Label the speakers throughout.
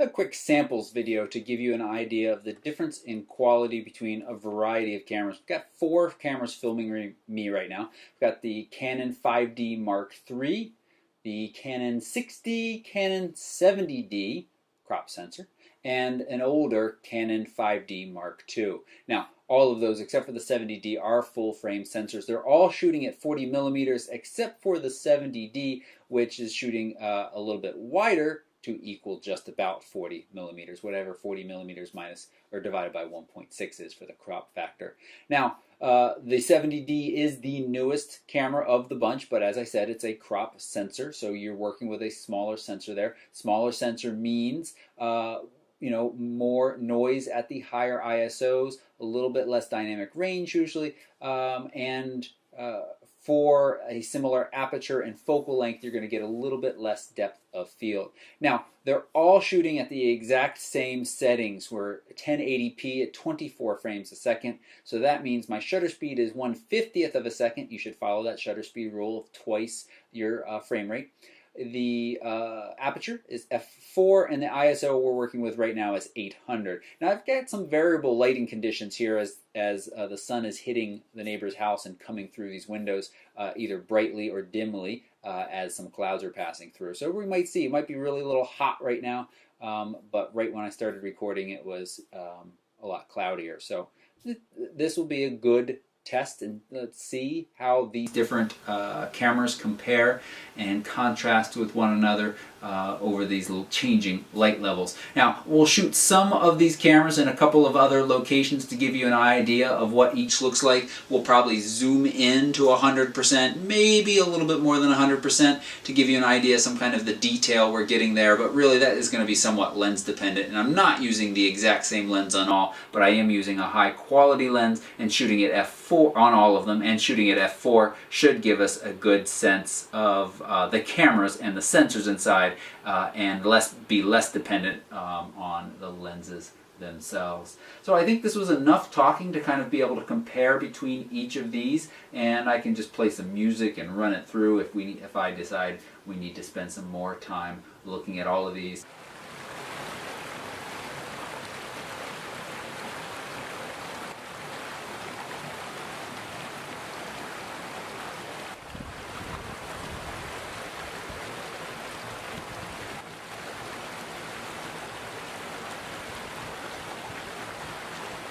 Speaker 1: a quick samples video to give you an idea of the difference in quality between a variety of cameras. We've got 4 cameras filming me right now. We've got the Canon 5D Mark III, the Canon 6D, Canon 70D crop sensor, and an older Canon 5D Mark II. Now, all of those, except for the 70D, are full frame sensors. They're all shooting at 40 millimeters, except for the 70D, which is shooting a little bit wider to equal just about 40 millimeters, whatever 40 millimeters minus or divided by 1.6 is for the crop factor. Now, the 70D is the newest camera of the bunch, but as I said, it's a crop sensor, so you're working with a smaller sensor there. Smaller sensor means more noise at the higher ISOs, a little bit less dynamic range usually, and for a similar aperture and focal length, you're going to get a little bit less depth of field. Now, they're all shooting at the exact same settings. We're 1080p at 24 frames a second, so that means my shutter speed is 1/50th of a second. You should follow that shutter speed rule of twice your frame rate. The aperture is f4, and the ISO we're working with right now is 800. Now I've got some variable lighting conditions here as the sun is hitting the neighbor's house and coming through these windows either brightly or dimly as some clouds are passing through. So we might see, it might be really a little hot right now, but right when I started recording it was a lot cloudier. So this will be a good test, and let's see how these different cameras compare and contrast with one another over these little changing light levels. Now, we'll shoot some of these cameras in a couple of other locations to give you an idea of what each looks like. We'll probably zoom in to 100%, maybe a little bit more than 100% to give you an idea, some kind of the detail we're getting there, but really that is going to be somewhat lens dependent, and I'm not using the exact same lens on all, but I am using a high quality lens and shooting at f4 on all of them, and shooting at f4 should give us a good sense of the cameras and the sensors inside, and be less dependent on the lenses themselves. So I think this was enough talking to kind of be able to compare between each of these, and I can just play some music and run it through if I decide we need to spend some more time looking at all of these.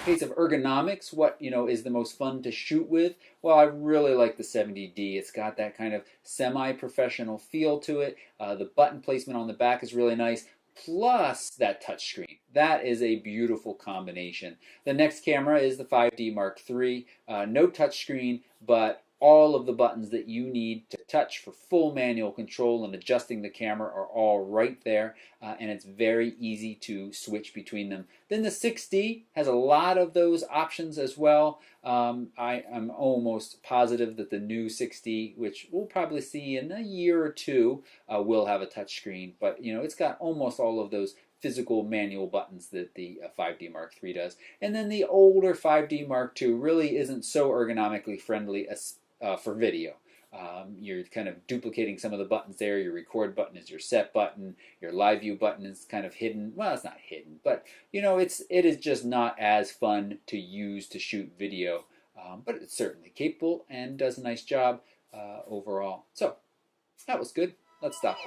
Speaker 1: Case of ergonomics, what is the most fun to shoot with? Well, I really like the 70D. It's got that kind of semi-professional feel to it. The button placement on the back is really nice, plus that touchscreen. That is a beautiful combination. The next camera is the 5D Mark III. No touchscreen, but all of the buttons that you need to touch for full manual control and adjusting the camera are all right there, and it's very easy to switch between them. Then the 6D has a lot of those options as well. I'm almost positive that the new 6D, which we'll probably see in a year or two, will have a touchscreen, but it's got almost all of those physical manual buttons that the 5D Mark III does. And then the older 5D Mark II really isn't so ergonomically friendly for video. You're kind of duplicating some of the buttons there. Your record button is your set button. Your live view button is kind of hidden. Well, it's not hidden, but it is just not as fun to use to shoot video. But it's certainly capable and does a nice job overall. So that was good. Let's stop.